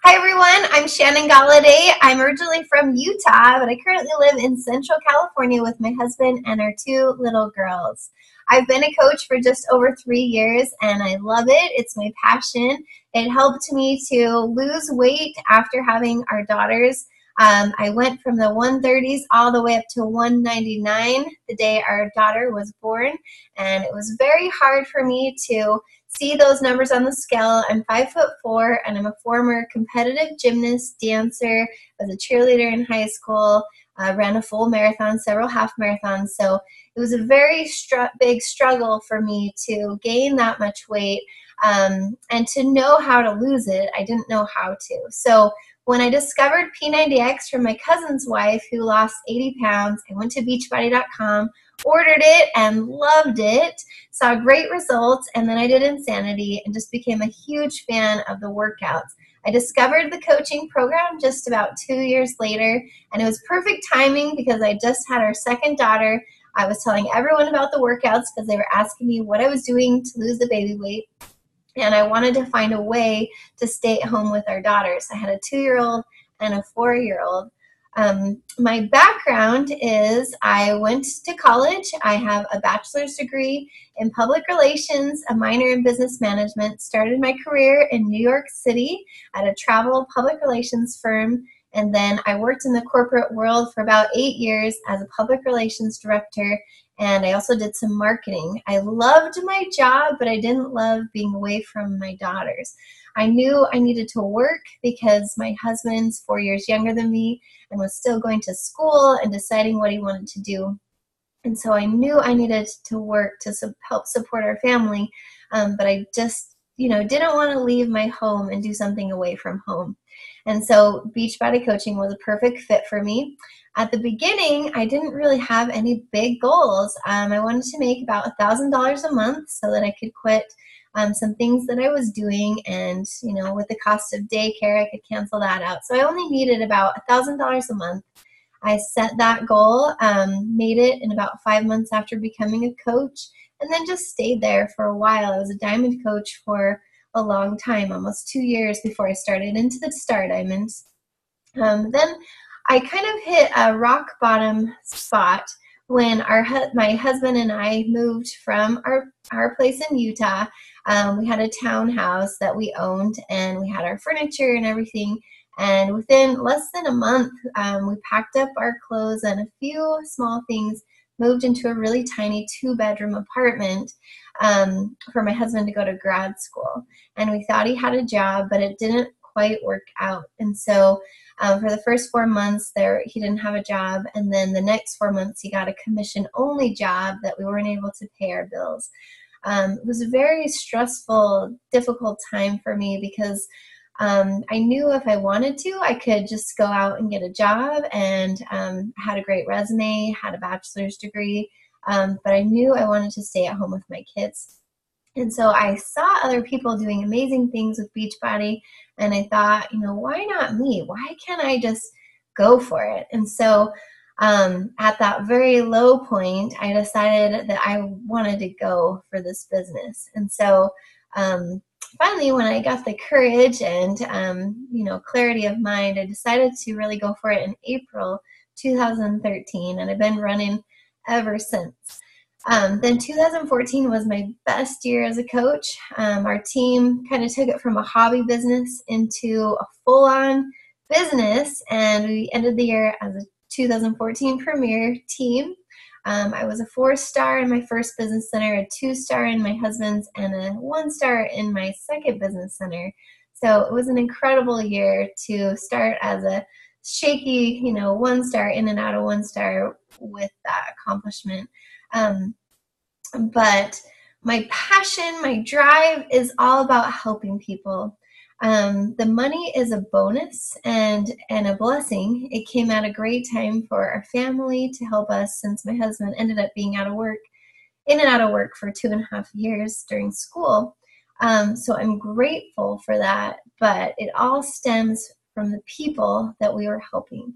Hi everyone, I'm Shannon Golladay. I'm originally from Utah, but I currently live in Central California with my husband and our two little girls. I've been a coach for just over 3 years and I love it. It's my passion. It helped me to lose weight after having our daughters. I went from the 130s all the way up to 199 the day our daughter was born, and it was very hard for me to see those numbers on the scale. I'm 5'4", and I'm a former competitive gymnast, dancer, was a cheerleader in high school, ran a full marathon, several half marathons. So it was a very big struggle for me to gain that much weight, and to know how to lose it. I didn't know how to. So when I discovered P90X from my cousin's wife who lost 80 pounds, I went to beachbody.com, ordered it and loved it, saw great results, and then I did Insanity and just became a huge fan of the workouts. I discovered the coaching program just about 2 years later, and it was perfect timing because I just had our second daughter. I was telling everyone about the workouts because they were asking me what I was doing to lose the baby weight, and I wanted to find a way to stay at home with our daughters. I had a 2-year-old and a 4-year-old. My background is I went to college. I have a bachelor's degree in public relations, a minor in business management, started my career in New York City at a travel public relations firm, and then I worked in the corporate world for about 8 years as a public relations director, and I also did some marketing. I loved my job, but I didn't love being away from my daughters. I knew I needed to work because my husband's 4 years younger than me and was still going to school and deciding what he wanted to do. And so I knew I needed to work to help support our family, but I just didn't want to leave my home and do something away from home. And so Beachbody coaching was a perfect fit for me. At the beginning, I didn't really have any big goals. I wanted to make about $1,000 a month so that I could quit some things that I was doing, and with the cost of daycare, I could cancel that out. So I only needed about $1,000 a month. I set that goal, made it in about 5 months after becoming a coach, and then just stayed there for a while. I was a diamond coach for a long time, almost 2 years before I started into the Star Diamonds. Then I kind of hit a rock bottom spot when my husband and I moved from our place in Utah. We had a townhouse that we owned, and we had our furniture and everything. And within less than a month, we packed up our clothes and a few small things, moved into a really tiny 2-bedroom apartment for my husband to go to grad school. And we thought he had a job, but it didn't quite work out. And so for the first 4 months there, he didn't have a job. And then the next 4 months, he got a commission-only job that we weren't able to pay our bills. It was a very stressful, difficult time for me because I knew if I wanted to, I could just go out and get a job, and had a great resume, had a bachelor's degree, but I knew I wanted to stay at home with my kids. And so I saw other people doing amazing things with Beachbody, and I thought, why not me? Why can't I just go for it? And so at that very low point, I decided that I wanted to go for this business. And so finally, when I got the courage and clarity of mind, I decided to really go for it in April 2013, and I've been running ever since. Then 2014 was my best year as a coach. Our team kind of took it from a hobby business into a full-on business, and we ended the year as a 2014 premier team. I was a 4-star in my first business center, a 2-star in my husband's, and a 1-star in my second business center. So it was an incredible year to start as a shaky, 1-star, in and out of 1-star with that accomplishment. But my passion, my drive is all about helping people. The money is a bonus and a blessing. It came at a great time for our family to help us, since my husband ended up being in and out of work for 2.5 years during school. So I'm grateful for that, but it all stems from the people that we were helping,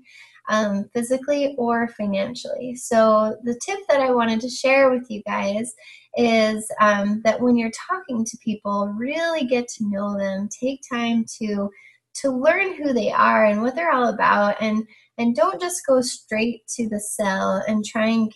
physically or financially. So the tip that I wanted to share with you guys is that when you're talking to people, really get to know them. Take time to to learn who they are and what they're all about, and don't just go straight to the sell and try and,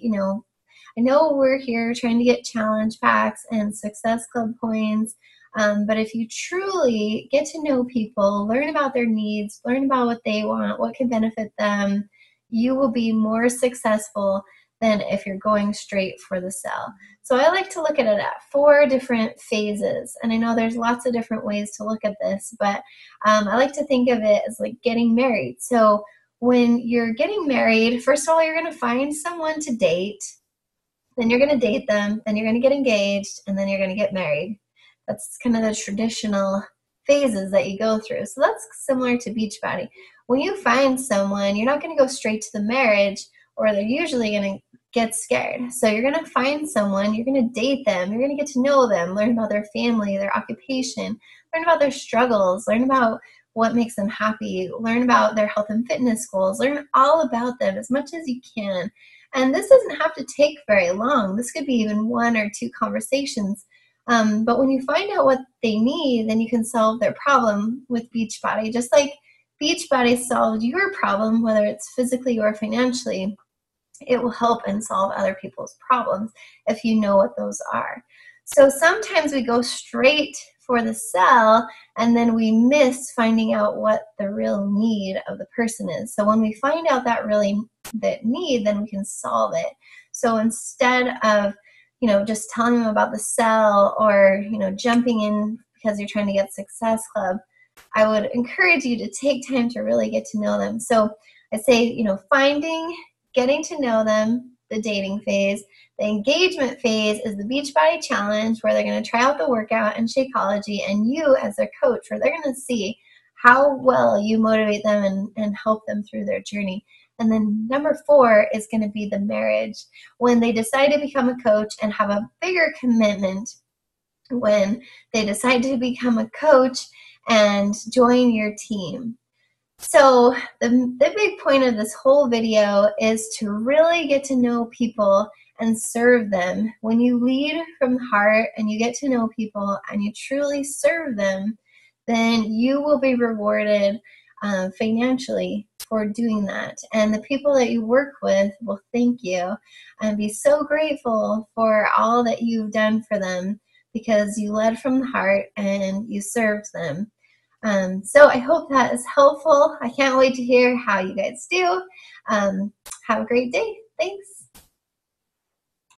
I know we're here trying to get challenge packs and success club points, but if you truly get to know people, learn about their needs, learn about what they want, what can benefit them, you will be more successful than if you're going straight for the sell. So I like to look at it at 4 different phases. And I know there's lots of different ways to look at this, but I like to think of it as like getting married. So when you're getting married, first of all, you're going to find someone to date. Then you're going to date them, then you're going to get engaged, and then you're going to get married. That's kind of the traditional phases that you go through. So that's similar to Beachbody. When you find someone, you're not going to go straight to the marriage, or they're usually going to get scared. So you're going to find someone, you're going to date them, you're going to get to know them, learn about their family, their occupation, learn about their struggles, learn about what makes them happy, learn about their health and fitness goals, learn all about them as much as you can. And this doesn't have to take very long. This could be even 1 or 2 conversations. But when you find out what they need, then you can solve their problem with Beachbody. Just like Beachbody solved your problem, whether it's physically or financially, it will help and solve other people's problems if you know what those are. So sometimes we go straight for the sell, and then we miss finding out what the real need of the person is. So when we find out that need, then we can solve it. So instead of, just telling them about the sell, or, jumping in because you're trying to get Success Club, I would encourage you to take time to really get to know them. So I say, getting to know them, the dating phase. The engagement phase is the Beachbody Challenge, where they're going to try out the workout and Shakeology, and you as their coach, where they're going to see how well you motivate them and help them through their journey. And then number 4 is going to be the marriage, when they decide to become a coach and have a bigger commitment, when they decide to become a coach and join your team. So the big point of this whole video is to really get to know people and serve them. When you lead from the heart and you get to know people and you truly serve them, then you will be rewarded financially for doing that. And the people that you work with will thank you and be so grateful for all that you've done for them, because you led from the heart and you served them. So I hope that is helpful. I can't wait to hear how you guys do. Have a great day. Thanks.